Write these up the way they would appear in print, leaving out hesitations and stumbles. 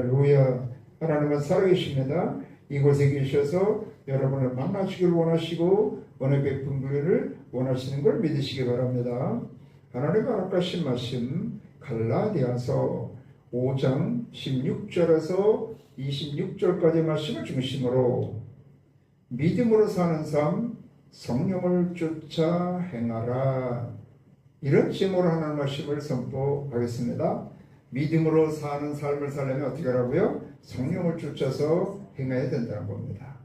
할렐루야. 하나님은 살아계십니다. 이곳에 계셔서 여러분을 만나시길 원하시고 은혜 베푼기를 원하시는 걸 믿으시기 바랍니다. 하나님의 허락하신 말씀 갈라디아서 5장 16절에서 26절까지 말씀을 중심으로 믿음으로 사는 삶, 성령을 쫓아 행하라, 이런 제목으로 하는 말씀을 선포하겠습니다. 믿음으로 사는 삶을 살려면 어떻게 하라고요? 성령을 쫓아서 행해야 된다는 겁니다.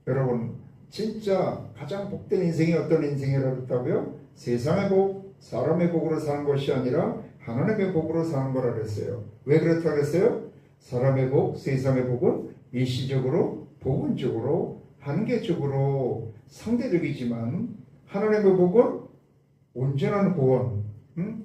여러분, 진짜 가장 복된 인생이 어떤 인생이라고 했다고요? 세상의 복, 사람의 복으로 사는 것이 아니라 하나님의 복으로 사는 거라 그랬어요. 왜 그렇다고 그랬어요? 사람의 복, 세상의 복은 일시적으로, 부분적으로, 한계적으로 상대적이지만 하나님의 복은 온전한 구원,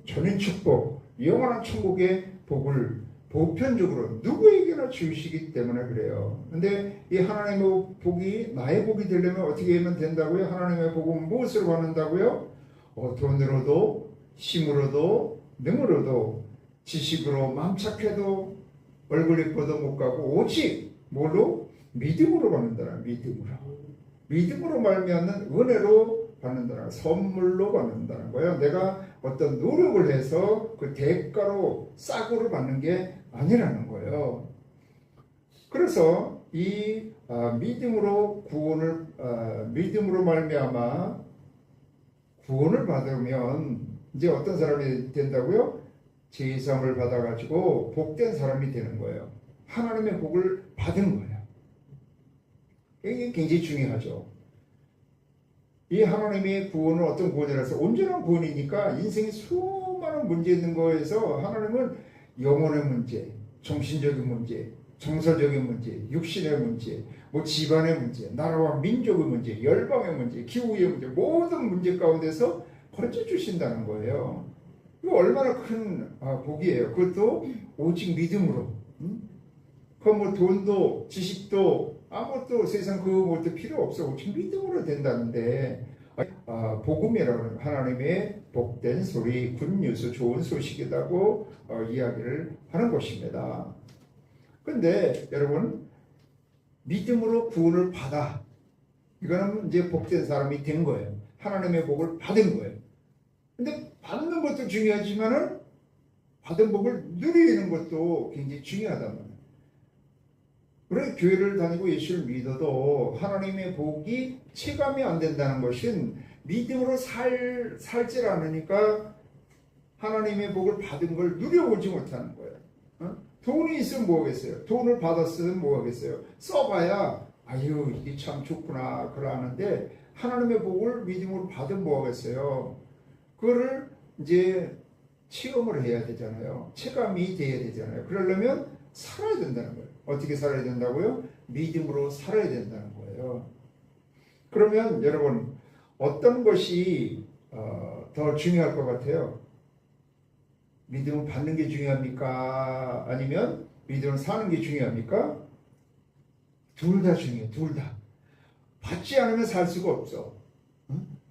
전인 축복, 영원한 천국의 복을 보편적으로 누구에게나 주시기 때문에 그래요. 근데 이 하나님의 복이 나의 복이 되려면 어떻게 하면 된다고요? 하나님의 복은 무엇으로 받는다고요? 돈으로도, 힘으로도, 능으로도, 지식으로 맘착해도, 얼굴 예뻐도 못 가고, 오직 뭘로? 믿음으로 받는다라. 믿음으로 말미암는 은혜로 받는다라. 선물로 받는다는 거예요. 내가 어떤 노력을 해서 그 대가로 싸구려 받는 게 아니라는 거예요. 그래서 이 믿음으로 구원을 믿음으로 말미암아 구원을 받으면 이제 어떤 사람이 된다고요? 제사함을 받아가지고 복된 사람이 되는 거예요. 하나님의 복을 받은 거예요. 이게 굉장히 중요하죠. 이 하나님의 구원은 어떤 구원이라서 온전한 구원이니까 인생에 수많은 문제 있는 거에서 하나님은 영혼의 문제, 정신적인 문제, 정서적인 문제, 육신의 문제, 집안의 문제, 나라와 민족의 문제, 열방의 문제, 기후의 문제, 모든 문제 가운데서 건져주신다는 거예요. 이거 얼마나 큰 복이에요. 그것도 오직 믿음으로. 그 돈도 지식도 아무것도 세상 그것도 필요 없어. 오직 믿음으로 된다는데 복음이라는 하나님의 복된 소리, 굿뉴스, 좋은 소식이라고 이야기를 하는 것입니다. 근데 여러분, 믿음으로 구원을 받아. 이거는 이제 복된 사람이 된 거예요. 하나님의 복을 받은 거예요. 근데 받는 것도 중요하지만은 받은 복을 누리는 것도 굉장히 중요하단 말이에요. 그래 교회를 다니고 예수를 믿어도 하나님의 복이 체감이 안 된다는 것은 믿음으로 살질 않으니까 하나님의 복을 받은 걸 누려보지 못하는 거예요. 돈이 있으면 뭐하겠어요? 돈을 받았으면 뭐하겠어요? 써봐야 아유 이게 참 좋구나 그러는데 하나님의 복을 믿음으로 받으면 뭐하겠어요? 그거를 이제 체험을 해야 되잖아요. 체감이 돼야 되잖아요. 그러려면 살아야 된다는 거예요. 어떻게 살아야 된다고요? 믿음으로 살아야 된다는 거예요. 그러면 여러분 어떤 것이 더 중요할 것 같아요? 믿음을 받는 게 중요합니까? 아니면 믿음을 사는 게 중요합니까? 둘 다 중요해요. 둘 다. 받지 않으면 살 수가 없어.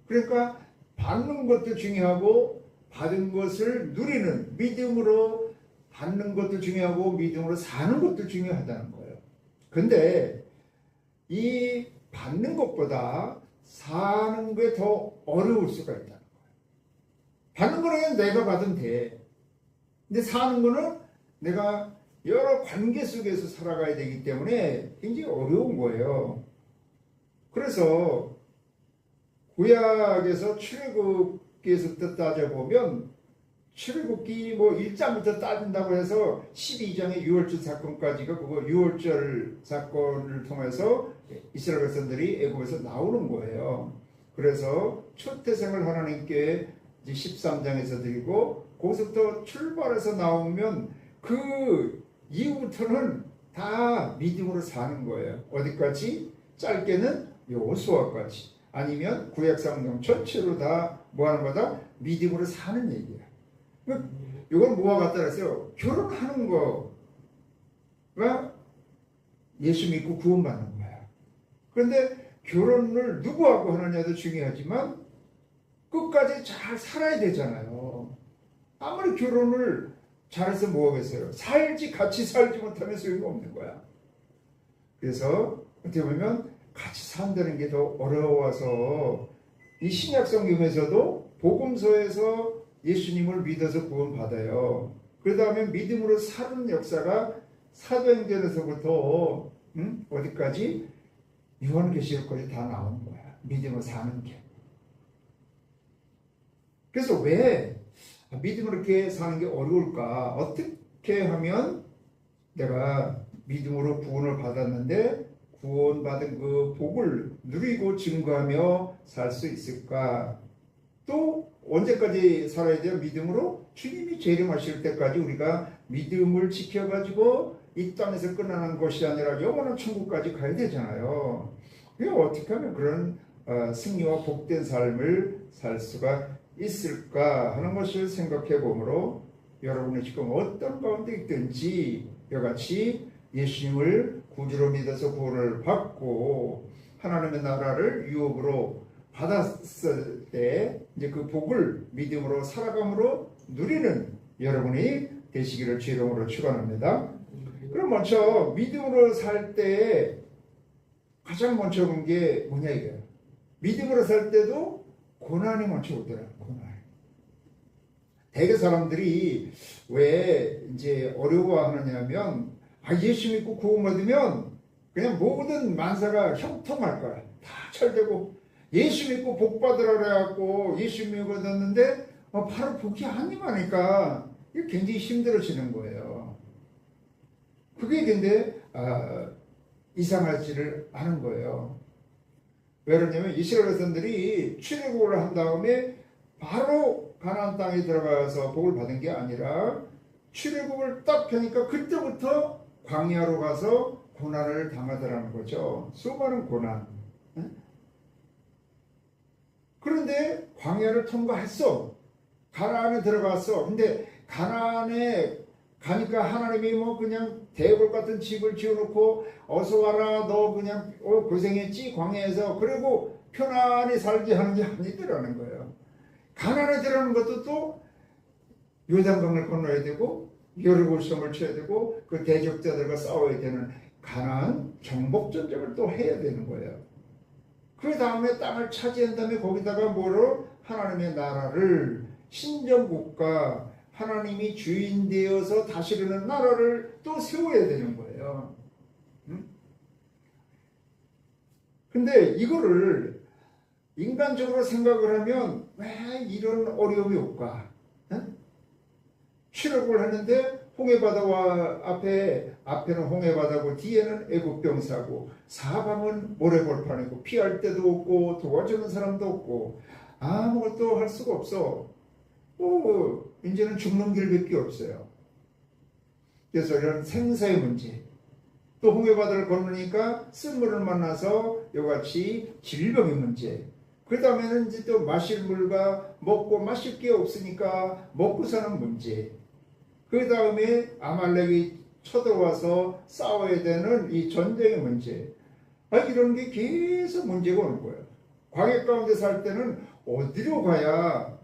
그러니까 받는 것도 중요하고 받은 것을 누리는 믿음으로 받는 것도 중요하고 믿음으로 사는 것도 중요하다는 거예요. 근데 이 받는 것보다 사는 게 더 어려울 수가 있다는 거예요. 받는 거는 내가 받으면 돼. 근데 사는 거는 내가 여러 관계 속에서 살아가야 되기 때문에 굉장히 어려운 거예요. 그래서 구약에서 출애굽기에서부터 따져보면 출애굽기 1장부터 따진다고 해서 12장의 유월절 사건까지가 그거 유월절 사건을 통해서 이스라엘 백성들이 애굽에서 나오는 거예요. 그래서 초태생을 하나님께 이제 13장에서 드리고 거기서부터 출발해서 나오면 그 이후부터는 다 믿음으로 사는 거예요. 어디까지? 짧게는 여호수아까지 아니면 구약 성경 전체로 다 뭐하는 거다? 믿음으로 사는 얘기야. 이건 뭐와 같다 그랬어요? 결혼하는 거가 예수 믿고 구원받는 거야. 그런데 결혼을 누구하고 하느냐도 중요하지만 끝까지 잘 살아야 되잖아요. 아무리 결혼을 잘해서 뭐하겠어요? 같이 살지 못하면 소용이 없는 거야. 그래서 어떻게 보면 같이 산다는 게 더 어려워서 이 신약 성경에서도 복음서에서 예수님을 믿어서 구원받아요. 그 다음에 믿음으로 사는 역사가 사도행전에서부터 어디까지? 요한계시록까지 다 나오는 거야. 믿음으로 사는 게. 그래서 왜 믿음으로 이렇게 사는 게 어려울까? 어떻게 하면 내가 믿음으로 구원을 받았는데 구원받은 그 복을 누리고 증거하며 살 수 있을까? 또 언제까지 살아야 돼요? 믿음으로 주님이 재림하실 때까지 우리가 믿음을 지켜가지고 이 땅에서 끝나는 것이 아니라 영원한 천국까지 가야 되잖아요. 어떻게 하면 그런 승리와 복된 삶을 살 수가 있을까 하는 것을 생각해 보므로 여러분이 지금 어떤 가운데 있든지 이와 같이 예수님을 구주로 믿어서 구원을 받고 하나님의 나라를 유업으로 받았을 때 이제 그 복을 믿음으로 살아감으로 누리는 여러분이 되시기를 주의 이름으로 축원합니다. 그럼 먼저 믿음으로 살 때 가장 먼저 본 게 뭐냐 이거예요. 믿음으로 살 때도 고난이 먼저 오더라고요. 고난. 대개 사람들이 왜 이제 어려워하느냐면 예수 믿고 구원받으면 그냥 모든 만사가 형통할 거야. 다 잘 되고 예수 믿고 복 받으라 그래갖고 예수 믿었는데 바로 복이 안 임하니까 이게 굉장히 힘들어지는 거예요. 그게 근데 이상하지를 않은 거예요. 왜 그러냐면 이스라엘 백성들이 출애굽을 한 다음에 바로 가나안 땅에 들어가서 복을 받은 게 아니라 출애굽을 딱 하니까 그때부터 광야로 가서 고난을 당하더라는 거죠. 수많은 고난. 그런데 광야를 통과했어. 가나안에 들어갔어. 근데 가나안에 가니까 하나님이 뭐 그냥 대궐 같은 집을 지어놓고 어서 와라 너 그냥 고생했지 광야에서 그리고 편안히 살게 하는 게 아니더라는 거예요. 가나안에 들어가는 것도 또 요단강을 건너야 되고 여리고 시험을 쳐야 되고 그 대적자들과 싸워야 되는 가나안 정복전쟁을 또 해야 되는 거예요. 그 다음에 땅을 차지한 다음에 거기다가 뭐로 하나님의 나라를 신정국가 하나님이 주인 되어서 다스리는 나라를 또 세워야 되는 거예요. 근데 이거를 인간적으로 생각을 하면 왜 이런 어려움이 올까? 출애굽을 했는데 홍해바다와 앞에는 홍해바다고 뒤에는 애굽 병사고 사방은 모래벌판이고 피할 데도 없고 도와주는 사람도 없고 아무것도 할 수가 없어. 이제는 죽는 길밖에 없어요. 그래서 이런 생사의 문제 또 홍해바다를 건너니까 쓴물을 만나서 이같이 질병의 문제 그 다음에는 이제 또 마실 물과 먹고 마실 게 없으니까 먹고 사는 문제 그 다음에 아말렉이 쳐들어와서 싸워야 되는 이 전쟁의 문제 이런 게 계속 문제가 오는 거예요. 광야 가운데 살 때는 어디로 가야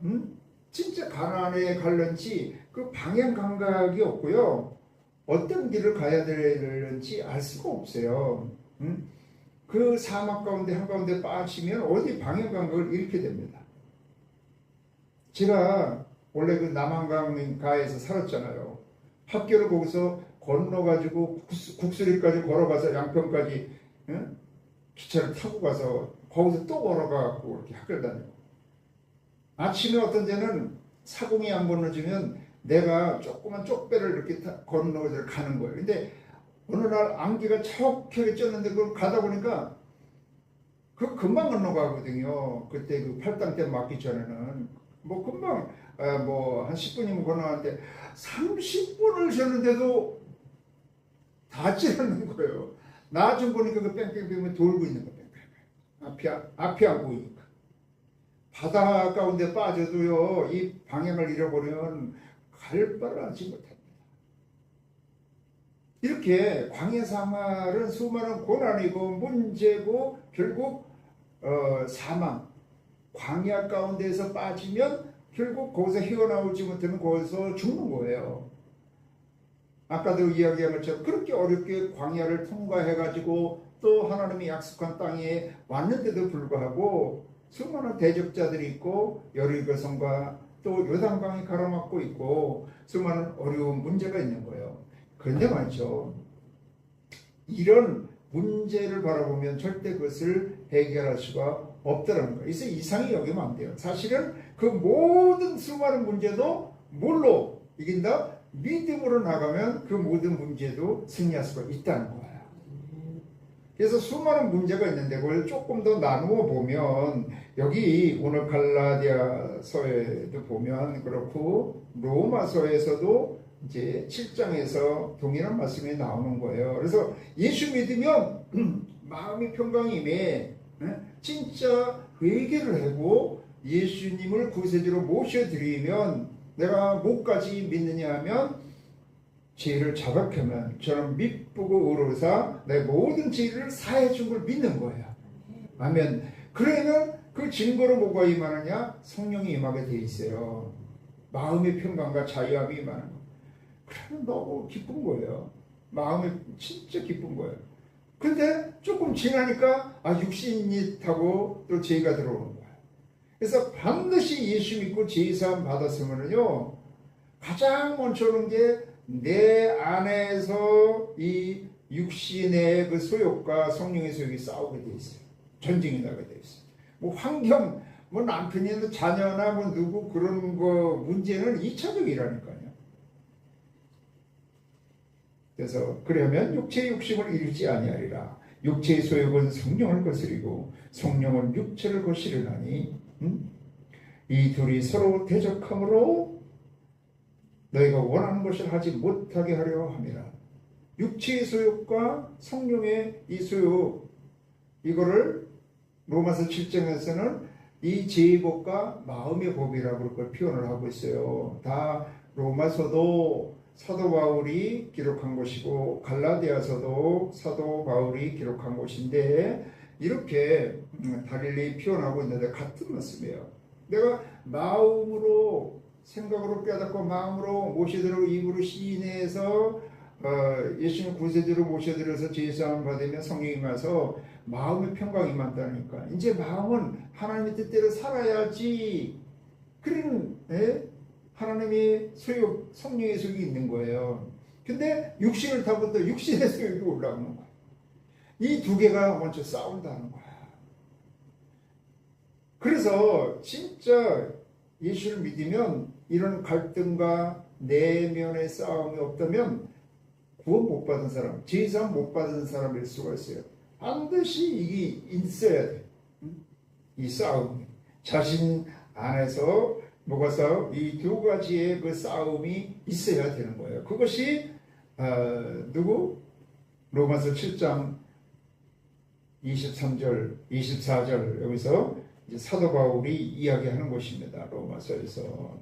진짜 가나안에 갈는지 그 방향 감각이 없고요. 어떤 길을 가야 되는지 알 수가 없어요. 그 사막 가운데 한가운데 빠지면 어디 방향 감각을 잃게 됩니다. 제가 원래 그 남한강가에서 살았잖아요. 학교를 거기서 건너가지고 국수리까지 걸어가서 양평까지 기차를 타고 가서 거기서 또 걸어가고 이렇게 학교를 다니고 아침에 어떤 데는 사공이 안 건너지면 내가 조그만 쪽배를 이렇게 건너서 가는 거예요. 근데 어느 날 안개가 척하게 쪘는데 그걸 가다 보니까 그 금방 건너가거든요. 그때 그 팔당 때 맞기 전에는 뭐 금방 뭐 한 10분이면 건너가는데 30분을 쉬었는데도 닿지 않는 거예요. 나중 보니까 그 뺑뺑뺑 돌고 있는 거예요. 앞이 안 보이니까. 바다 가운데 빠져도요, 이 방향을 잃어버리면 갈 바를 알지 못합니다. 이렇게 광야 생활은 수많은 고난이고 문제고 결국 사망, 광야 가운데에서 빠지면 결국 거기서 헤어나오지 못하면 거기서 죽는 거예요. 아까도 이야기한 것처럼 그렇게 어렵게 광야를 통과해가지고 또 하나님이 약속한 땅에 왔는데도 불구하고 수많은 대적자들이 있고 여리고성과 또 요단강이 가로막고 있고 수많은 어려운 문제가 있는 거예요. 그런데 말이죠, 이런 문제를 바라보면 절대 그것을 해결할 수가 없다는 거예요. 그래서 이상히 여기면 안 돼요. 사실은 그 모든 수많은 문제도 뭘로 이긴다? 믿음으로 나가면 그 모든 문제도 승리할 수가 있다는 거예요. 그래서 수많은 문제가 있는데 그걸 조금 더 나누어 보면 여기 오늘 갈라디아서에도 보면 그렇고 로마서에서도 이제 7장에서 동일한 말씀이 나오는 거예요. 그래서 예수 믿으면 마음의 평강이 임해 진짜 회개를 하고 예수님을 구세주로 모셔드리면 내가 뭐까지 믿느냐 하면 죄를 자백하면 저는 믿고 의로사 내 모든 죄를 사해 준 걸 믿는 거예요. 아멘. 그러면 그 증거로 뭐가 임하느냐? 성령이 임하게 돼 있어요. 마음의 평강과 자유함이 임하는 거. 그러면 너무 기쁜 거예요. 마음이 진짜 기쁜 거예요. 근데 조금 지나니까 육신이 타고 또 죄가 들어오는 거예요. 그래서 반드시 예수 믿고 죄사함 받았으면요, 가장 먼저 오는 게 내 안에서 이 육신의 그 소욕과 성령의 소욕이 싸우게 돼 있어요. 전쟁이 나게 돼 있어요. 뭐 환경, 뭐 남편이나 자녀나 뭐 누구 그런 거 문제는 2차적이라니까요. 그래서 그러면 육체의 욕심을 이루지 아니하리라. 육체의 소욕은 성령을 거스리고 성령은 육체를 거스르나니 이 둘이 서로 대적함으로 너희가 원하는 것을 하지 못하게 하려 함이라. 육체의 소욕과 성령의 이 소욕, 이거를 로마서 7장에서는 이 죄의 법과 마음의 법이라고 그걸 표현을 하고 있어요. 다 로마서도 사도 바울이 기록한 것이고 갈라디아서도 사도 바울이 기록한 것인데 이렇게 달리 표현하고 있는데 같은 말씀이에요. 내가 마음으로 생각으로 깨닫고 마음으로 모셔드리고 입으로 시인해서 예수님 구세주로 모셔드려서 죄사함 받으면 성령이 임해서 마음의 평강이 임한다니까. 이제 마음은 하나님의 뜻대로 살아야지. 그런 하나님의 소욕, 성령의 소욕이 있는 거예요. 근데 육신을 타고 또 육신의 소욕이 올라오는 거예요. 이 두 개가 먼저 싸운다는 거야. 그래서 진짜 예수를 믿으면 이런 갈등과 내면의 싸움이 없다면 구원 못 받은 사람, 죄사함 못 받은 사람일 수가 있어요. 반드시 이게 있어야 돼. 이 싸움이. 자신 안에서 뭐가 싸움? 이 두 가지의 그 싸움이 있어야 되는 거예요. 그것이 로마서 7장 23절, 24절 여기서 이제 사도 바울이 이야기하는 것입니다. 로마서에서.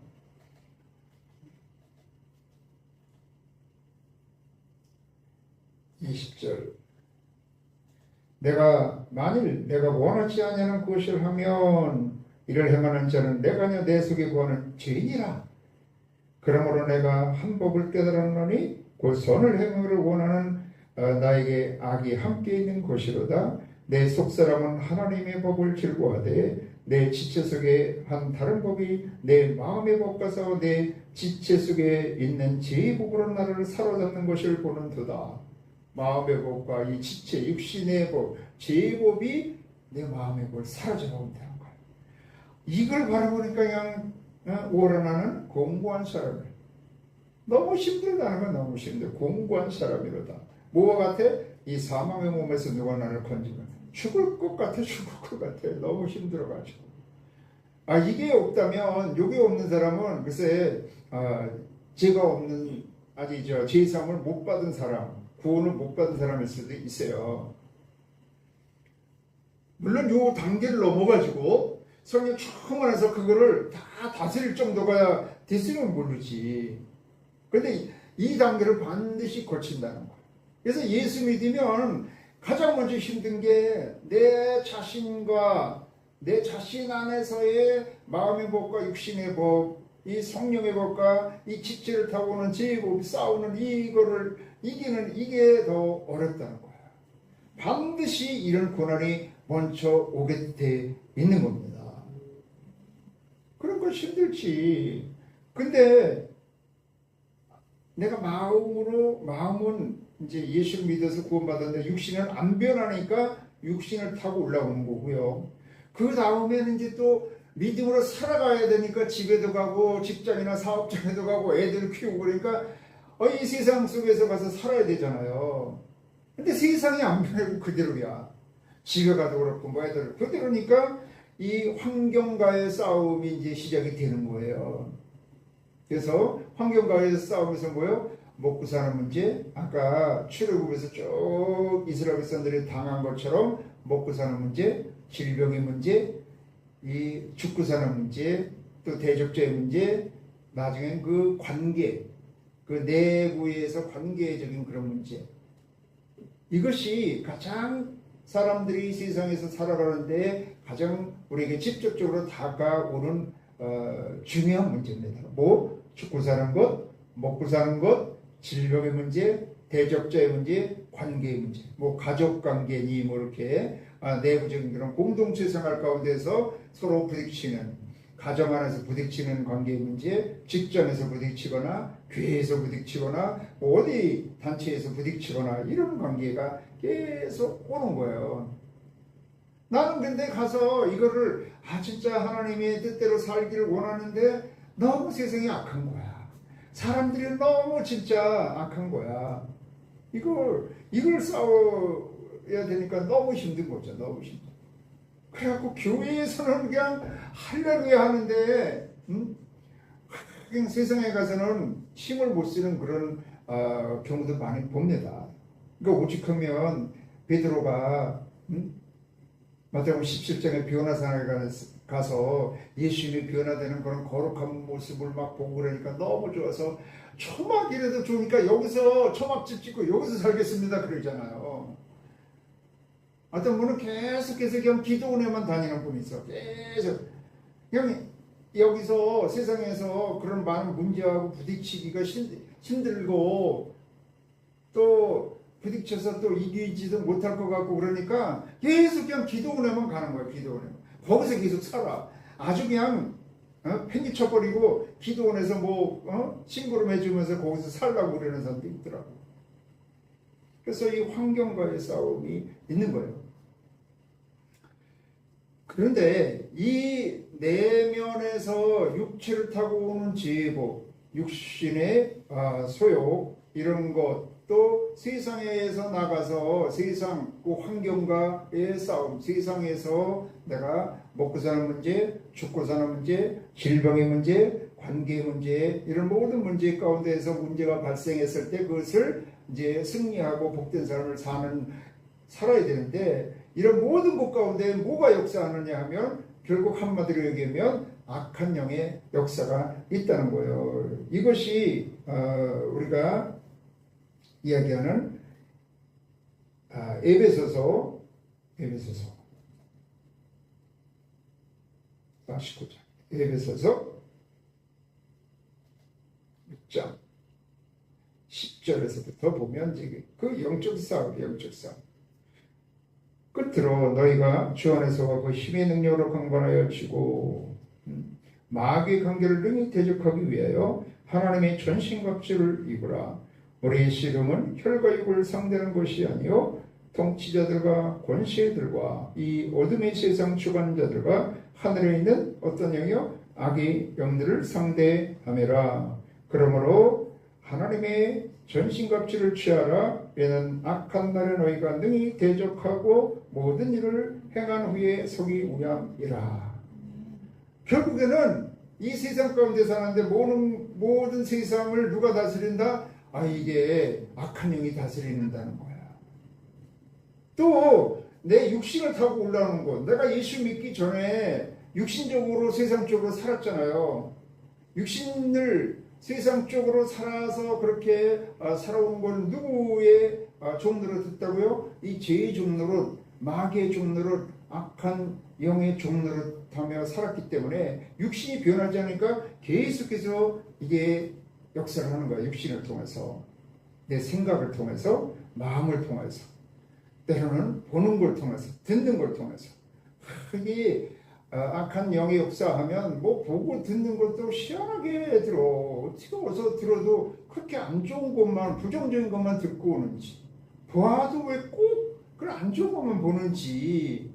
20절. 만일 내가 원하지 아니하는 것을 하면 이를 행하는 자는 내가 아니여 내 속에 거하는 죄인이라. 그러므로 내가 한 법을 깨달았노니 곧 선을 행하기를 원하는 나에게 악이 함께 있는 것이로다. 내 속사람은 하나님의 법을 즐거워하되 내 지체 속에 한 다른 법이 내 마음의 법과 싸워 내 지체 속에 있는 죄의 법으로 나를 사로잡는 것을 보는도다. 마음의 법과 이 지체, 육신의 법, 죄의 법이 내 마음의 법을 사로잡아온다는 거예요. 이걸 바라보니까 그냥 오라나는 공고한 사람이에요. 너무 힘들다는 건 너무 힘들어. 공고한 사람이로다. 뭐와 같아? 이 사망의 몸에서 누가 나를 건지면 죽을 것 같아. 너무 힘들어가지고. 이게 없다면, 요게 없는 사람은 글쎄 죄가 없는, 아직 죄사함을 못 받은 사람, 구원을 못 받은 사람일 수도 있어요. 물론 요 단계를 넘어가지고 성령 처음 안에서 그거를 다 다스릴 정도가 됐으면 모르지. 그런데 이 단계를 반드시 거친다는 거예요. 그래서 예수 믿으면 가장 먼저 힘든 게 내 자신과 내 자신 안에서의 마음의 법과 육신의 법, 이 성령의 법과 이 지체를 타고 오는 제법 싸우는 이거를 이기는 이게 더 어렵다는 거야. 반드시 이런 고난이 먼저 오게 돼 있는 겁니다. 그런 거 힘들지. 근데 내가 마음은 이제 예수를 믿어서 구원받았는데 육신은 안 변하니까 육신을 타고 올라오는 거고요. 그 다음에는 이제 또 믿음으로 살아가야 되니까 집에도 가고 직장이나 사업장에도 가고 애들 키우고 그러니까 이 세상 속에서 가서 살아야 되잖아요. 근데 세상이 안 변하고 그대로야. 집에 가도 그렇고 뭐 애들 그대로니까 이 환경과의 싸움이 이제 시작이 되는 거예요. 그래서 환경과의 싸움에서 뭐예요? 먹고 사는 문제, 아까 출애굽에서 쭉 이스라엘 백성들이 당한 것처럼 먹고 사는 문제, 질병의 문제, 이 죽고 사는 문제, 또 대적자의 문제, 나중엔 그 관계, 그 내부에서 관계적인 그런 문제. 이것이 가장 사람들이 세상에서 살아가는데 가장 우리에게 직접적으로 다가오는 중요한 문제입니다. 뭐 죽고 사는 것, 먹고 사는 것, 질병의 문제, 대적자의 문제, 관계의 문제, 뭐 가족 관계니 뭐 이렇게 내부적인 그런 공동체 생활 가운데서 서로 부딪히는, 가정 안에서 부딪히는 관계의 문제, 직장에서 부딪히거나 교회에서 부딪히거나 뭐 어디 단체에서 부딪히거나 이런 관계가 계속 오는 거예요. 나는 근데 가서 이거를 진짜 하나님의 뜻대로 살기를 원하는데 너무 세상이 악한 거야. 사람들이 너무 진짜 악한 거야. 이걸 싸워야 되니까 너무 힘든 거죠. 너무 힘들어. 그래갖고 교회에서는 그냥 할렐루야 하는데 그냥 세상에 가서는 힘을 못 쓰는 그런 경우도 많이 봅니다. 그러니까 오죽하면 베드로가 마태복음 17장에 변화산에 가서 예수님이 변화되는 그런 거룩한 모습을 막 보고 그러니까 너무 좋아서 초막이라도 좋으니까 여기서 초막집 짓고 여기서 살겠습니다 그러잖아요. 어떤 분은 계속해서 그냥 기도원에만 다니는 분이 있어. 계속 그냥 여기서 세상에서 그런 많은 문제하고 부딪히기가 힘들고 또 부딪혀서 또 이기지도 못할 것 같고 그러니까 계속 그냥 기도원에만 가는 거예요. 기도원에 거기서 계속 살아. 아주 그냥 팽개쳐버리고 기도원에서 뭐 심부름 해주면서 거기서 살라고 그러는 사람도 있더라고. 그래서 이 환경과의 싸움이 있는 거예요. 그런데 이 내면에서 육체를 타고 오는 제복, 육신의 소욕 이런 것도 세상에서 나가서 세상 그 환경과의 싸움, 세상에서 내가 먹고 사는 문제, 죽고 사는 문제, 질병의 문제, 관계의 문제 이런 모든 문제 가운데에서 문제가 발생했을 때 그것을 이제 승리하고 복된 삶을 살아야 되는데 이런 모든 것 가운데 뭐가 역사하느냐 하면 결국 한마디로 얘기하면 악한 영의 역사가 있다는 거예요. 이것이 우리가 이야기하는 에베소서 49장 에베소서 6장 10절에서부터 보면 그 영적 싸움 끝으로 너희가 주 안에서와 그 힘의 능력으로 강건하여 지고 마귀의 관계를 능히 대적하기 위하여 하나님의 전신갑주를 입으라. 우리의 씨름은 혈과 육을 상대하는 것이 아니요 통치자들과 권세들과 이 어둠의 세상 주관자들과 하늘에 있는 어떤 영이요 악의 영들을 상대하매라. 그러므로 하나님의 전신갑주를 취하라. 이는 악한 날에 너희가 능히 대적하고 모든 일을 행한 후에 서기 위함이라. 결국에는 이 세상 가운데 사는데 모든 세상을 누가 다스린다? 이게 악한 영이 다스린다는 거야. 또 내 육신을 타고 올라오는 것. 내가 예수 믿기 전에 육신적으로 세상적으로 살았잖아요. 육신을 세상 쪽으로 살아서 그렇게 살아온 건 누구의 종로로 듣다고요? 이 죄의 종로로 마귀의 종노릇, 악한 영의 종노릇하며 살았기 때문에 육신이 변하지 않으니까 계속해서 이게 역사를 하는 거야. 육신을 통해서, 내 생각을 통해서, 마음을 통해서, 때로는 보는 걸 통해서, 듣는 걸 통해서. 이게 악한 영의 역사하면 뭐 보고 듣는 것도 시원하게 들어. 어떻게 어디서 들어도 그렇게 안 좋은 것만, 부정적인 것만 듣고 오는지, 봐도 왜 꼭 그런 안 좋은 것만 보는지.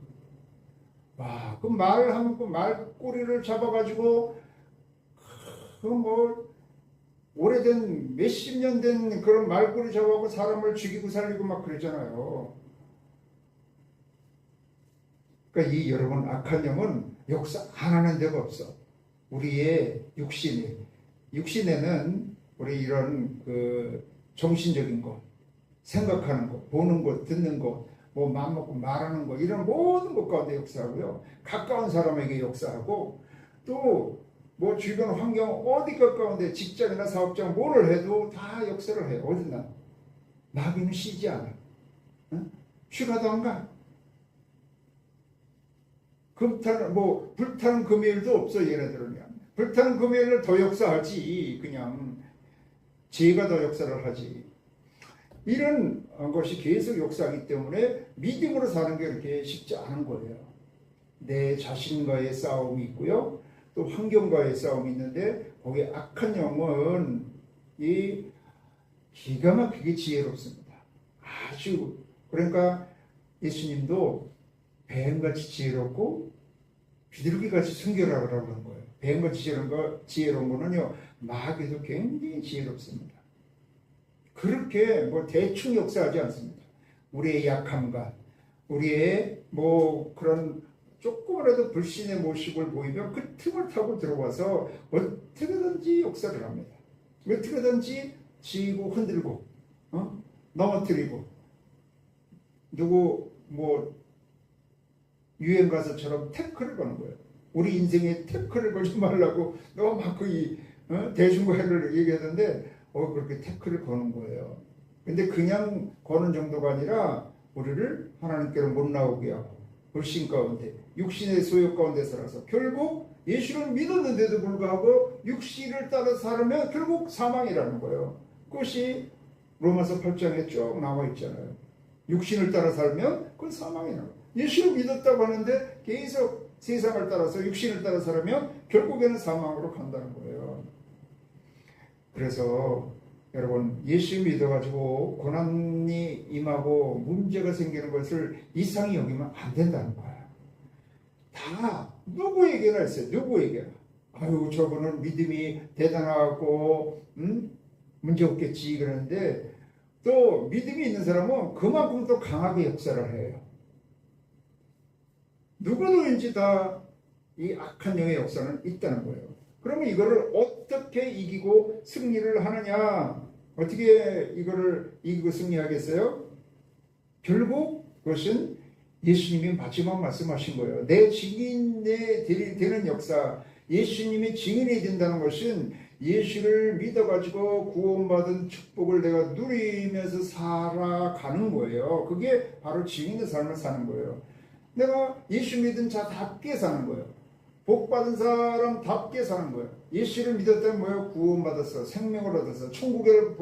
와, 그 말하면 그 말꼬리를 잡아가지고 그 뭐 오래된 몇십 년 된 그런 말꼬리 잡아가지고 사람을 죽이고 살리고 막 그러잖아요. 그러니까 이 여러분, 악한 영은 역사 안 하는 데가 없어. 우리의 육신에는 우리 이런 그 정신적인 것, 생각하는 것, 보는 것, 듣는 것, 뭐 마음 먹고 말하는 것, 이런 모든 것 가운데 역사하고요. 가까운 사람에게 역사하고, 또 뭐 주변 환경 어디 가까운데 직장이나 사업장 뭐를 해도 다 역사를 해요. 어디나. 마귀는 쉬지 않아. 응? 휴가도 안 가. 불타는 금요일도 없어. 얘네들은. 불타는 금요일을 더 역사하지. 그냥 죄가 더 역사를 하지. 이런 것이 계속 역사하기 때문에 믿음으로 사는 게 그렇게 쉽지 않은 거예요. 내 자신과의 싸움이 있고요, 또 환경과의 싸움이 있는데, 거기에 악한 영은 이 기가 막히게 지혜롭습니다. 아주. 그러니까 예수님도 뱀같이 지혜롭고 비둘기같이 순결하라고 그런 거예요. 뱀같이 지혜로운 거는요, 마귀도 굉장히 지혜롭습니다. 그렇게 뭐 대충 역사하지 않습니다. 우리의 약함과 우리의 뭐 그런 조금이라도 불신의 모습을 보이면 그 틈을 타고 들어와서 어떻게든지 역사를 합니다. 어떻게든지 지고 흔들고, 넘어뜨리고, 누구 뭐 유행가사처럼 태클을 거는 거예요. 우리 인생에 태클을 걸지 말라고 너무 막 대중과를 얘기하던데, 그렇게 태클을 거는 거예요. 근데 그냥 거는 정도가 아니라 우리를 하나님께로 못 나오게 하고, 불신 가운데, 육신의 소욕 가운데 살아서 결국 예수를 믿었는데도 불구하고 육신을 따라 살면 결국 사망이라는 거예요. 그것이 로마서 8장에 쭉 나와 있잖아요. 육신을 따라 살면 그건 사망이라는 거예요. 예수를 믿었다고 하는데 계속 세상을 따라서 육신을 따라 살면 결국에는 사망으로 간다는 거예요. 그래서 여러분, 예수 믿어가지고 고난이 임하고 문제가 생기는 것을 이상히 여기면 안 된다는 거예요. 다 누구에게나 있어요. 누구에게나. 아유, 저분은 믿음이 대단하고 문제 없겠지 그러는데, 또 믿음이 있는 사람은 그만큼 또 강하게 역사를 해요. 누구든지 다 이 악한 영의 역사는 있다는 거예요. 그러면 이거를 어떻게 이기고 승리를 하느냐? 어떻게 이거를 이기고 승리하겠어요? 결국 그것은 예수님이 마지막 말씀하신 거예요. 내 증인이 되는 역사, 예수님이 증인이 된다는 것은 예수를 믿어가지고 구원받은 축복을 내가 누리면서 살아가는 거예요. 그게 바로 증인의 삶을 사는 거예요. 내가 예수 믿은 자답게 사는 거예요. 복받은 사람답게 사는 거예요. 예수를 믿었다면 뭐예요? 구원받았어. 생명을 얻었어. 천국의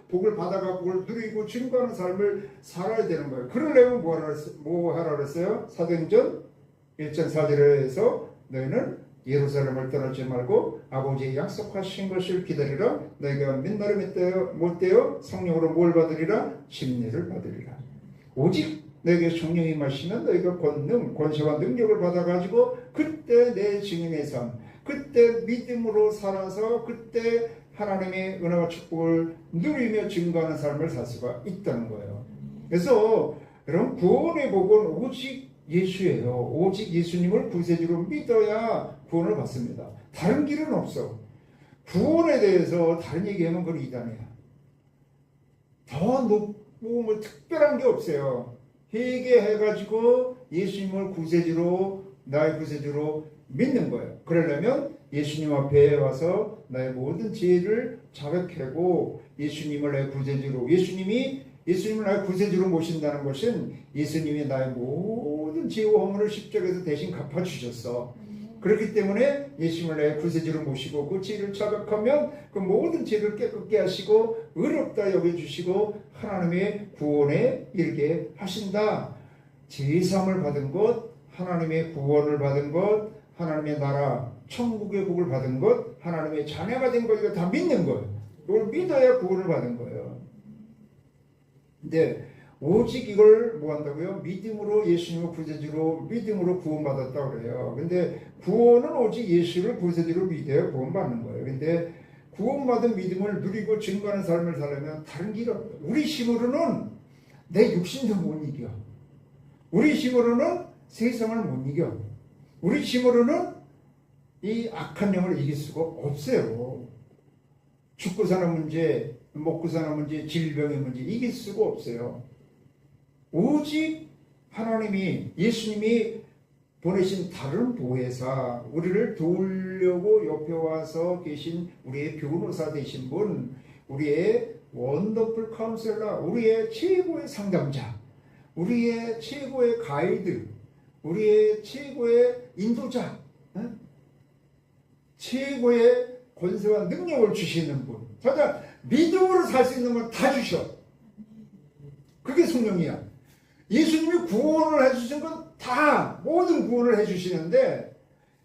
복을 받아가 그걸 누리고 증거하는 삶을 살아야 되는 거예요. 그러려면 뭐 하라 그랬어요? 사도행전 1장 4절에서 너희는 예루살렘을 떠나지 말고 아버지의 약속하신 것을 기다리라. 너희가 민날에 못되어 성령으로 뭘 받으리라? 침례를 받으리라. 오직 너에게 성령이 임하시면 너희가 권세와 능력을 받아가지고 그때 내 증인의 삶, 그때 믿음으로 살아서 그때 하나님의 은혜와 축복을 누리며 증거하는 삶을 살 수가 있다는 거예요. 그래서 여러분, 구원의 복은 오직 예수예요. 오직 예수님을 구세주로 믿어야 구원을 받습니다. 다른 길은 없어. 구원에 대해서 다른 얘기하면 그건 이단이야. 더 높고 뭐 특별한 게 없어요. 회개해가지고 예수님을 구세주로, 나의 구세주로 믿는 거예요. 그러려면 예수님 앞에 와서 나의 모든 죄를 자백하고 예수님을 내 구세주로, 예수님이 예수님을 나의 구세주로 모신다는 것은 예수님이 나의 모든 죄와 허물을 십자가에서 대신 갚아주셨어. 그렇기 때문에 예수님을 나의 구세주로 모시고 그 죄를 자백하면 그 모든 죄를 깨끗게 하시고 의롭다 여겨주시고 하나님의 구원에 이르게 하신다. 제사함을 받은 것, 하나님의 구원을 받은 것, 하나님의 나라 천국의 복을 받은 것, 하나님의 자녀가 된 것, 이거 다 믿는 거예요. 이걸 믿어야 구원을 받은 거예요. 근데 오직 이걸 뭐 한다고요? 믿음으로 예수님을 구세주로 믿음으로 구원받았다고 그래요. 근데 구원은 오직 예수를 구세주로 믿어야 구원받는 거예요. 근데 구원받은 믿음을 누리고 증거하는 삶을 살려면 다른 길 없어요. 우리 힘으로는 내 육신도 못 이겨. 우리 힘으로는 세상을 못 이겨. 우리 힘으로는 이 악한 영을 이길 수가 없어요. 죽고 사는 문제, 먹고 사는 문제, 질병의 문제 이길 수가 없어요. 오직 하나님이 예수님이 보내신 다른 보혜사, 우리를 도우려고 옆에 와서 계신 우리의 변호사 되신 분, 우리의 원더풀 카운셀러, 우리의 최고의 상담자, 우리의 최고의 가이드, 우리의 최고의 인도자, 최고의 권세와 능력을 주시는 분. 자자, 믿음으로 살 수 있는 건 다 주셔. 그게 성령이야. 예수님이 구원을 해주신 건 다 모든 구원을 해주시는데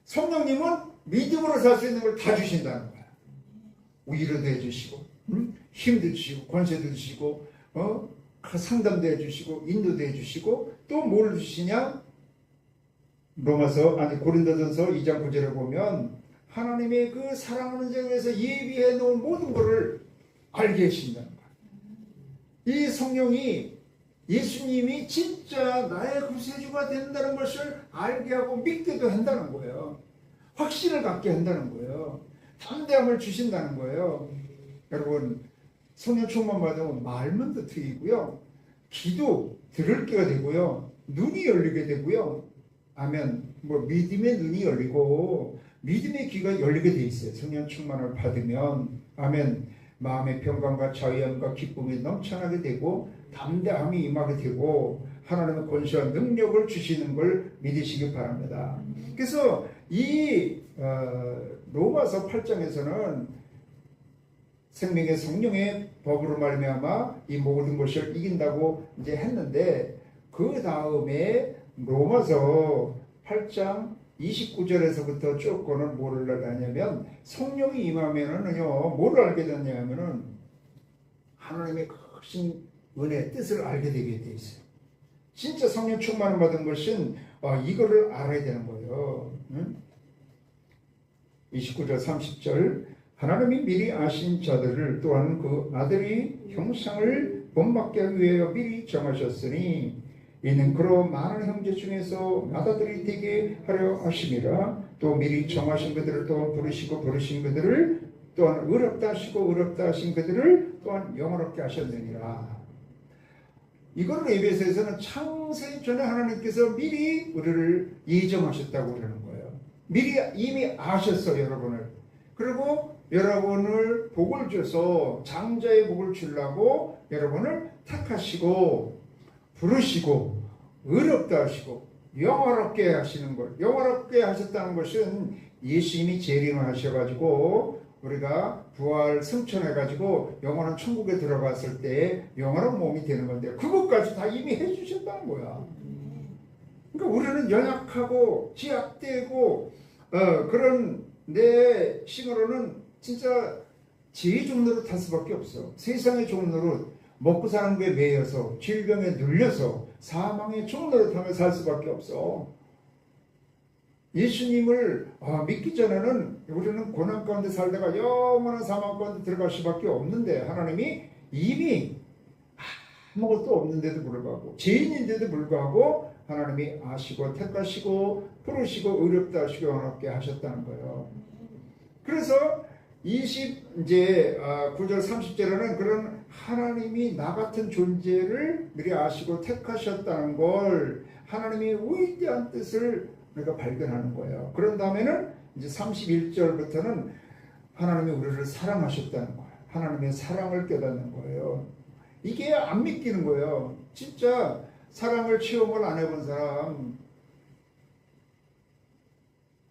성령님은 믿음으로 살 수 있는 걸 다 주신다는 거야. 위로도 해주시고, 힘도 주시고, 권세도 주시고, 상담도 해주시고, 인도도 해주시고, 또 뭘 주시냐? 고린도전서 2장 9절에 보면 하나님의 그 사랑하는 자에 위해서 예비해 놓은 모든 것을 알게 해주신다는 거야. 이 성령이 예수님이 진짜 나의 구세주가 된다는 것을 알게 하고 믿게도 한다는 거예요. 확신을 갖게 한다는 거예요. 담대함을 주신다는 거예요. 여러분, 성령 충만 받으면 말문도 트이고요. 귀도 들을 게가 되고요. 눈이 열리게 되고요. 아멘. 믿음의 눈이 열리고 믿음의 귀가 열리게 돼 있어요. 성령 충만을 받으면. 아멘. 마음의 평강과 자유함과 기쁨이 넘쳐나게 되고 담대함이 임하게 되고 하나님의 권세와 능력을 주시는 걸 믿으시기 바랍니다. 그래서 이 로마서 8장에서는 생명의 성령의 법으로 말미암아 이 모든 것을 이긴다고 이제 했는데 그 다음에 로마서 8장 29절에서부터 쭉 거는 뭐를 하냐면 성령이 임하면은요 뭐를 알게 되냐면은 하나님의 크신 은혜 뜻을 알게 되게 돼 있어요. 진짜 성령 충만을 받은 것은 이거를 알아야 되는 거예요. 29절 30절 하나님이 미리 아신 자들을 또한 그 아들이 형상을 본받게 하기 위하여 미리 정하셨으니 이는 그로 많은 형제 중에서 맏아들이 되게 하려 하심이라. 또 미리 정하신 그들을 또한 부르시고 부르신 그들을 또한 의롭다 하시고 의롭다 하신 그들을 또한 영원롭게 하셨느니라. 이거를 에베소에서는 창세 전에 하나님께서 미리 우리를 예정하셨다고 그러는 거예요. 미리 이미 아셨어 여러분을. 그리고 여러분을 복을 줘서 장자의 복을 주려고 여러분을 택하시고 부르시고 의롭다 하시고 영화롭게 하시는 것. 영화롭게 하셨다는 것은 예수님이 재림하셔가지고 우리가 부활 승천해가지고 영원한 천국에 들어갔을 때 영원한 몸이 되는 건데 그것까지 다 이미 해주셨다는 거야. 그러니까 우리는 연약하고 제약되고 그런 내 심으로는 진짜 제 종로로 탈 수밖에 없어. 세상의 종로로 먹고 사는 거에 매여서 질병에 눌려서 사망의 종로를 타며 살 수밖에 없어. 예수님을 믿기 전에는 우리는 고난 가운데 살다가 영원한 사망 가운데 들어갈 수밖에 없는데 하나님이 이미 아무것도 없는데도 불구하고 죄인인데도 불구하고 하나님이 아시고 택하시고 부르시고 의롭다 하시고 영원하게 하셨다는 거예요. 그래서 9절 30절에는 그런 하나님이 나 같은 존재를 미리 아시고 택하셨다는 걸 하나님의 위대한 뜻을 우리가 발견하는 거예요. 그런 다음에는 이제 31절부터는 하나님이 우리를 사랑하셨다는 거예요. 하나님의 사랑을 깨닫는 거예요. 이게 안 믿기는 거예요. 진짜 사랑을 체험을 안 해본 사람,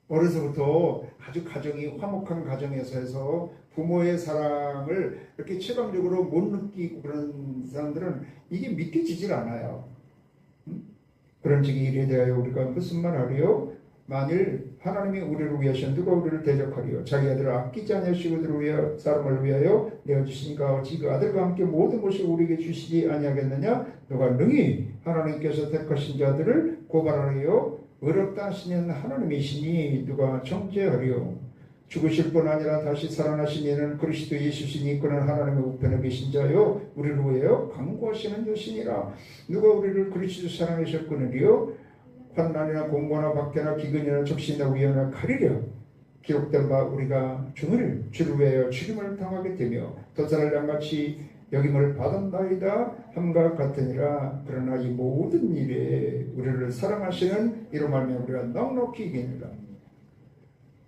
어려서부터 아주 가정이 화목한 가정에서 해서 부모의 사랑을 이렇게 체감적으로 못 느끼고 그런 사람들은 이게 믿겨지질 않아요. 그런 적이 이래 대하여 우리가 무슨 말 하리요? 만일 하나님이 우리를 위하시면 누가 우리를 대적하리요? 자기 아들을 아끼지 아니하시고 그들을 위하여 사람을 위하여 내어주시니까 어찌 그 아들과 함께 모든 것을 우리에게 주시지 아니하겠느냐? 누가 능히 하나님께서 택하신 자들을 고발하리요? 어렵다 하시는 하나님이시니 누가 정죄하리요? 죽으실 뿐 아니라 다시 살아나신 이는 그리스도 예수시니 그는 하나님의 우편에 계신 자요 우리를 위하여 간구하시는 여신이라. 누가 우리를 그리스도 사랑하셨거니요? 환난이나 공고나 박해나 기근이나 적신이나 위험이나 칼이랴. 기록된 바 우리가 주를 위하여 죽임을 당하게 되며 도살을 양같이 여김을 받은나이다 함과 같으니라. 그러나 이 모든 일에 우리를 사랑하시는 이로 말미암아 우리가 넉넉히 이기니라.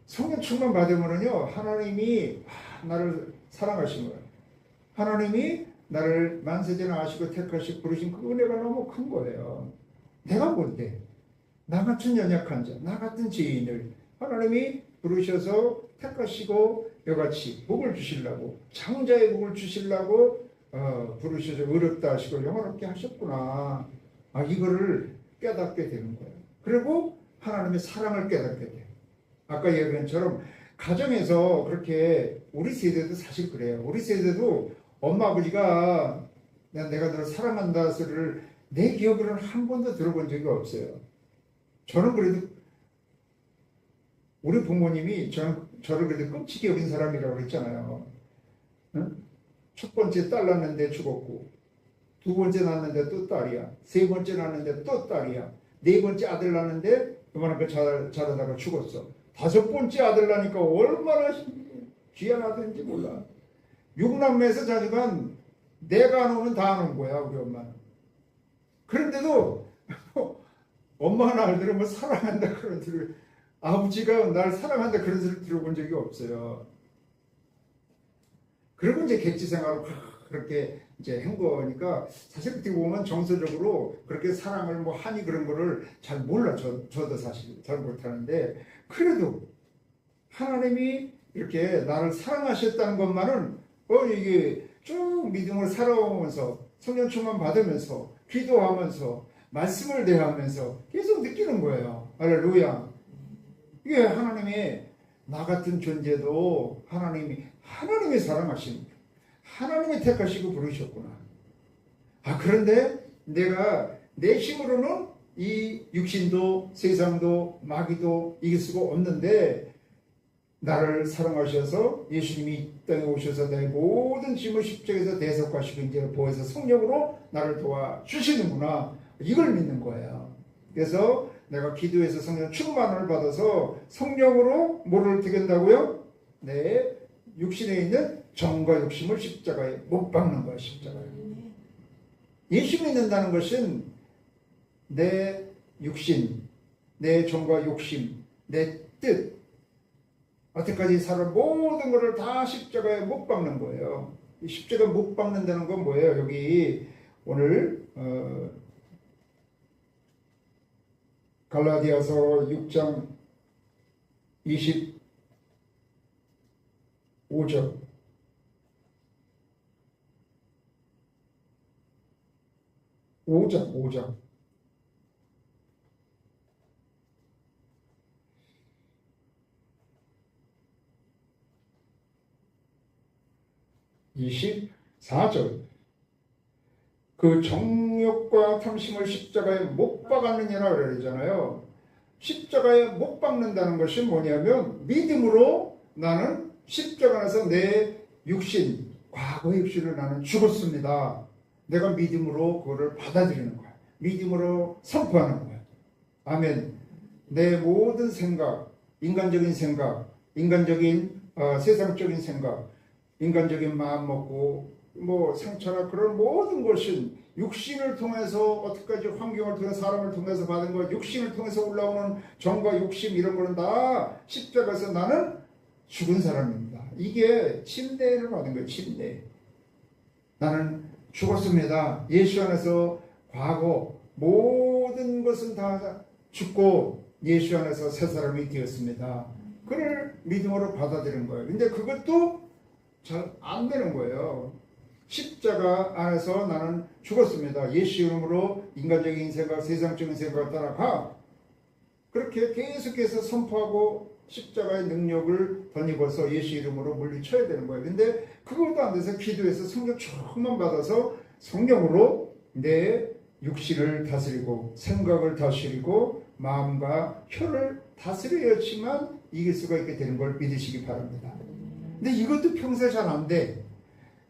성령 충만 받으면요 하나님이 나를 사랑하신 거예요. 하나님이 나를 만세전에 아시고 택하시고 부르신 그 은혜가 너무 큰 거예요. 내가 뭔데? 나 같은 연약한 자, 나 같은 죄인을 하나님이 부르셔서 택하시고 이같이 복을 주시려고, 장자의 복을 주시려고 부르셔서 어렵다 하시고 영원롭게 하셨구나. 이거를 깨닫게 되는 거예요. 그리고 하나님의 사랑을 깨닫게 돼요. 아까 얘기한 것처럼 가정에서 그렇게 우리 세대도 사실 그래요. 우리 세대도 엄마 아버지가 내가 너를 사랑한다 소리를 내 기억으로는 한 번도 들어본 적이 없어요. 저는 그래도 우리 부모님이 저를 그래도 끔찍이 여긴 사람이라고 그랬잖아요. 응? 첫 번째 딸 낳았는데 죽었고, 두 번째 낳았는데 또 딸이야, 세 번째 낳았는데 또 딸이야, 네 번째 아들 낳았는데 그만큼 자라다가 죽었어. 다섯 번째 아들 낳으니까 얼마나 귀한 아들인지 몰라. 육남매에서 자주간 내가 안 오면 다 안 온 거야 우리 엄마는. 그런데도 엄마가 날 들으면 사랑한다 그런 소리를, 아버지가 날 사랑한다 그런 소리를 들어본 적이 없어요. 그리고 이제 객지 생활을 그렇게 이제 한 거니까 사실 어떻게 보면 정서적으로 그렇게 사랑을 뭐 하니 그런 거를 잘 몰라. 저도 사실 잘 못하는데, 그래도 하나님이 이렇게 나를 사랑하셨다는 것만은 이게 쭉 믿음을 살아오면서 성령 충만 받으면서 기도하면서 말씀을 대하면서 계속 느끼는 거예요. 할렐루야. 이게 하나님의 나 같은 존재도 하나님이 사랑하십니다. 하나님이 택하시고 부르셨구나. 그런데 내가 내 힘으로는 이 육신도 세상도 마귀도 이길 수가 없는데, 나를 사랑하셔서 예수님이 이 땅에 오셔서 내 모든 짐을 십자가에서 대속하시고 이제 보혜사 성령으로 나를 도와주시는구나. 이걸 믿는 거예요. 그래서 내가 기도해서 성령 충만을 받아서 성령으로 뭐를 어떻게 한다고요? 내 육신에 있는 정과 욕심을 십자가에 못 박는 거야. 십자가에. 예수 믿는다는 것은 내 육신, 내 정과 욕심, 내 뜻, 여태까지 살은 모든 것을 다 십자가에 못 박는 거예요. 이 십자가 못 박는다는 건 뭐예요? 여기 오늘 갈라디아서 6장 25절 (5장) 24절 그 정욕과 탐심을 십자가에 못 박았느냐라 그러잖아요. 십자가에 못 박는다는 것이 뭐냐면 믿음으로 나는 십자가에서 내 육신, 과거의 육신을 나는 죽었습니다. 내가 믿음으로 그거를 받아들이는 거야. 믿음으로 선포하는 거야. 아멘. 내 모든 생각, 인간적인 생각, 인간적인 세상적인 생각, 인간적인 마음 먹고 상처나 그런 모든 것은 육신을 통해서 어떻게까지 환경을 통해서 사람을 통해서 받은 것, 육신을 통해서 올라오는 정과 욕심 이런 거는 다 십자가에서 나는 죽은 사람입니다. 이게 침례를 받은 거예요. 침례. 나는 죽었습니다. 예수 안에서 과거 모든 것은 다 죽고 예수 안에서 새 사람이 되었습니다. 그를 믿음으로 받아들인 거예요. 근데 그것도 잘 안 되는 거예요. 십자가 안에서 나는 죽었습니다. 예수 이름으로 인간적인 생각, 세상적인 생각을 따라가. 그렇게 계속해서 선포하고 십자가의 능력을 덧입어서 예수 이름으로 물리쳐야 되는 거예요. 근데 그것도 안 돼서 기도해서 성령 충만 받아서 성령으로 내 육신을 다스리고 생각을 다스리고 마음과 혀를 다스려야지만 이길 수가 있게 되는 걸 믿으시기 바랍니다. 근데 이것도 평소에 잘 안 돼.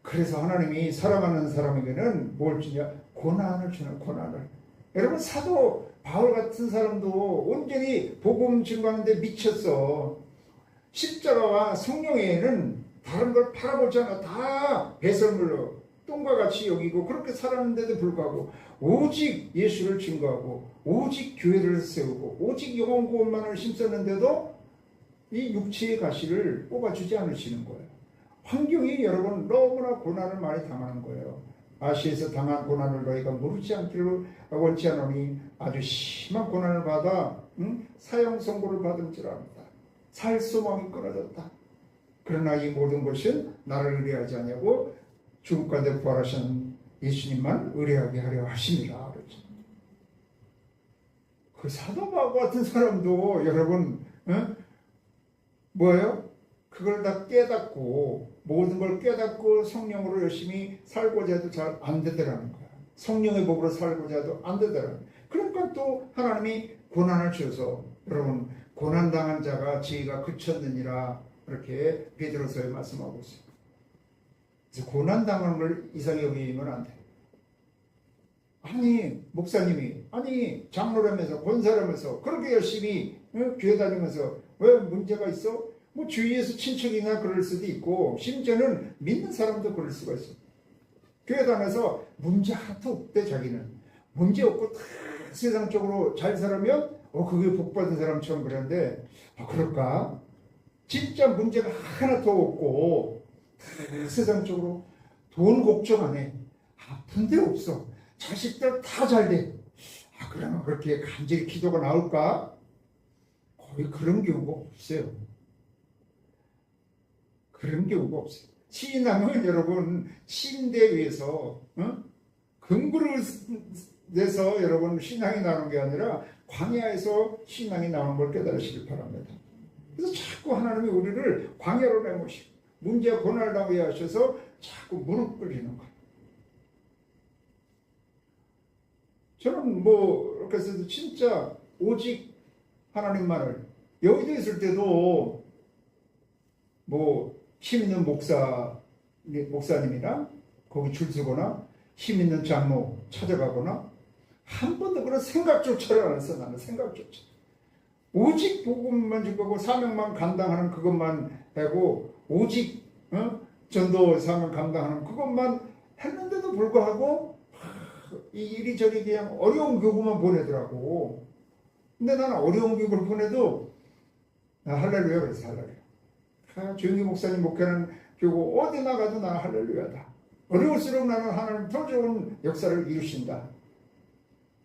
그래서 하나님이 사랑하는 사람에게는 뭘 주냐? 고난을 주는 고난을. 여러분 사도 바울 같은 사람도 온전히 복음 증거하는데 미쳤어. 십자가와 성령에는 다른 걸 바라보지 않아. 다 배설물로 똥과 같이 여기고 그렇게 살았는데도 불구하고 오직 예수를 증거하고 오직 교회를 세우고 오직 영혼 구원만을 힘썼는데도 이 육체의 가시를 뽑아주지 않으시는 거예요. 환경이 여러분 너무나 고난을 많이 당하는 거예요. 아시아에서 당한 고난을 너희가 모르지 않기를 원치 않으니 아주 심한 고난을 받아 사형 선고를 받은 줄 압니다. 살 소망이 끊어졌다. 그러나 이 모든 것은 나를 의뢰하지 않냐고 죽을 가운데 부활하신 예수님만 의뢰하게 하려 하십니다. 그렇죠. 그 사도 바울 같은 사람도 여러분 뭐예요? 그걸 다 깨닫고 모든 걸 깨닫고 성령으로 열심히 살고자 해도 잘 안 되더라는 거야. 성령의 법으로 살고자 해도 안 되더라는 거야. 그러니까 또 하나님이 고난을 주셔서 여러분 고난당한 자가 지혜가 그쳤느니라 이렇게 베드로서에 말씀하고 있어요. 그래서 고난당하는 걸 이상히 여기면 안 돼. 아니 목사님이 아니 장로라면서 권사라면서 그렇게 열심히 교회 다니면서 왜 문제가 있어? 뭐 주위에서 친척이나 그럴 수도 있고 심지어는 믿는 사람도 그럴 수가 있어. 교회 다녀서 문제 하나도 없대. 자기는 문제 없고 다 세상적으로 잘 살면 그게 복받은 사람처럼 그랬는데 그럴까? 진짜 문제가 하나도 없고 다 세상적으로 돈 걱정 안 해. 아픈 데 없어. 자식들 다 잘 돼. 그러면 그렇게 간절히 기도가 나올까? 거의 그런 경우가 없어요. 그런 경우가 없어요. 신앙은 여러분 침대에 의해서 근거를 내서 여러분 신앙이 나오는 게 아니라 광야에서 신앙이 나오는 걸 깨달으시길 바랍니다. 그래서 자꾸 하나님이 우리를 광야로 내모시고 문제와 고난을 당하게 하셔서 자꾸 무릎 꿇리는 거예요. 저는 이렇게 해서 진짜 오직 하나님만을 여의도에 있을 때도 힘 있는 목사님이나 거기 줄 서거나 힘 있는 장로 찾아가거나 한 번도 그런 생각조차를 안 했어. 나는 생각조차. 오직 복음만 증거하고 사명만 감당하는 그것만 하고 오직 전도 사명 감당하는 그것만 했는데도 불구하고 이리저리 그냥 어려운 교구만 보내더라고. 근데 나는 어려운 교구를 보내도 할렐루야 그래서 할렐루야. 조용히 목사님 목회하는 교구 어디 나가도 나는 할렐루야다. 어려울수록 나는 하나님 더 좋은 역사를 이루신다.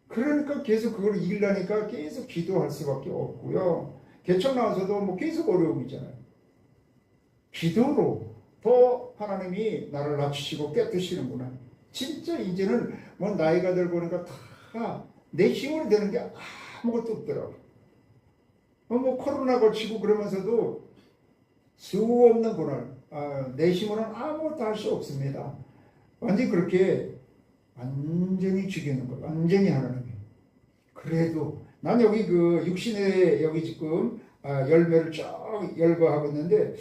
그러니까 계속 그걸 이기려니까 계속 기도할 수밖에 없고요. 개척 나와서도 계속 어려움이잖아요. 기도로 더 하나님이 나를 낮추시고 깨뜨시는구나. 진짜 이제는 나이가 들고 그러니까 다 내 힘으로 되는 게 아무것도 없더라고. 코로나 걸치고 그러면서도 수 없는 고난, 내 힘으로는 아무것도 할 수 없습니다. 완전히 그렇게 완전히 죽이는 거예요. 완전히 하나님이. 그래도 난 여기 육신에 여기 지금 열매를 쫙 열거하고 있는데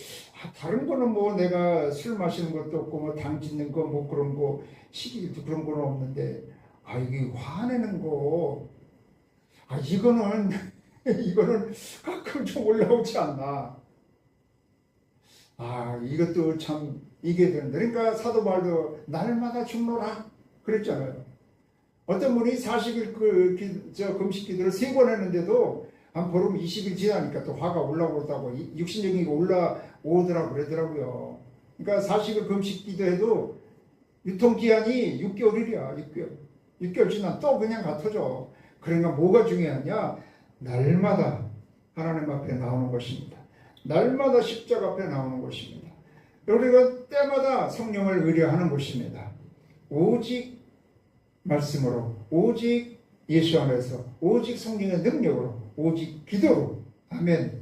다른 거는 내가 술 마시는 것도 없고 당 짓는 거 그런 거 시기도 그런 거는 없는데 이게 화내는 거 이거는 가끔 좀 올라오지 않나. 이것도 참 이게 되는데 그러니까 사도 바울도 날마다 죽노라 그랬잖아요. 어떤 분이 40일 금식 기도를 3번 했는데도 한 보름 20일 지나니까 또 화가 올라오다고 육신적인 게 올라오더라고 그러더라고요. 그러니까 40일 금식 기도해도 유통기한이 6개월이야. 6개월. 6개월 지나면 또 그냥 같아져. 그러니까 뭐가 중요하냐? 날마다 하나님 앞에 나오는 것입니다. 날마다 십자가 앞에 나오는 것입니다. 우리가 때마다 성령을 의뢰하는 것입니다. 오직 말씀으로, 오직 예수 안에서, 오직 성령의 능력으로, 오직 기도로. 아멘.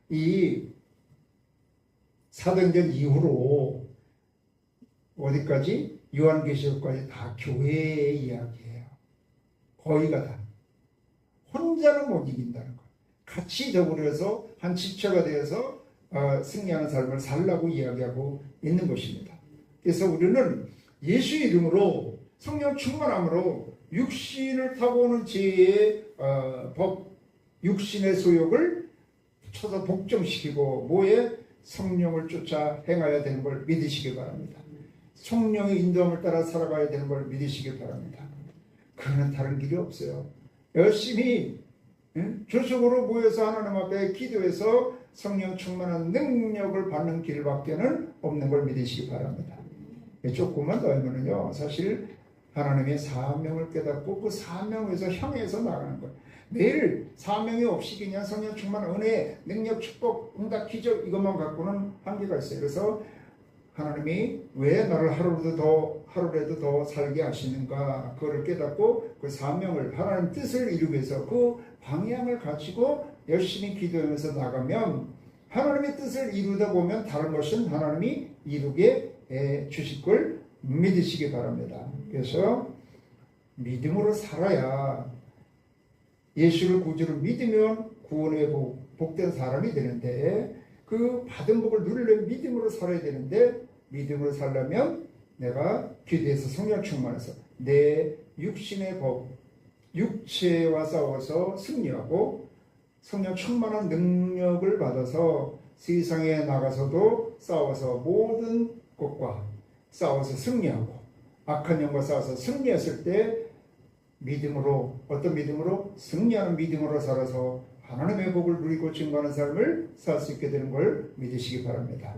이 사도행전 이후로 어디까지? 요한계시록까지 다 교회의 이야기예요. 거의가 다. 혼자는 못 이긴다는 거. 같이 더불어서 한 지체가 되어서 승리하는 삶을 살라고 이야기하고 있는 것입니다. 그래서 우리는 예수 이름으로 성령 충만함으로 육신을 타고 오는 죄의 법, 육신의 소욕을 쳐서 복종시키고 뭐에 성령을 쫓아 행해야 되는 걸 믿으시기 바랍니다. 성령의 인도함을 따라 살아가야 되는 걸 믿으시기 바랍니다. 그거는 다른 길이 없어요. 열심히 조직으로 모여서 하나님 앞에 기도해서 성령 충만한 능력을 받는 길밖에는 없는 걸 믿으시기 바랍니다. 조금만 더 하면은요, 사실 하나님의 사명을 깨닫고 그 사명에서 향해서 나가는 거예요. 매일 사명이 없이 그냥 성령 충만, 은혜, 능력, 축복, 응답, 기적 이것만 갖고는 한계가 있어요. 그래서 하나님이 왜 나를 하루라도 더 살게 하시는가, 그거를 깨닫고 그 사명을, 하나님 뜻을 이루기 위해서 그 방향을 가지고 열심히 기도하면서 나가면 하나님의 뜻을 이루다 보면 다른 것은 하나님이 이루게 주실 걸 믿으시기 바랍니다. 그래서 믿음으로 살아야, 예수를 구주로 믿으면 구원의 복된 사람이 되는데, 그 받은 복을 누리려면 믿음으로 살아야 되는데, 믿음으로 살려면 내가 기도해서 성령 충만해서 내 육신의 법, 육체와 싸워서 승리하고 성령 충만한 능력을 받아서 세상에 나가서도 싸워서 모든 것과 싸워서 승리하고 악한 영과 싸워서 승리했을 때 믿음으로, 어떤 믿음으로? 승리하는 믿음으로 살아서 하나님의 복을 누리고 증거하는 삶을 살 수 있게 되는 걸 믿으시기 바랍니다.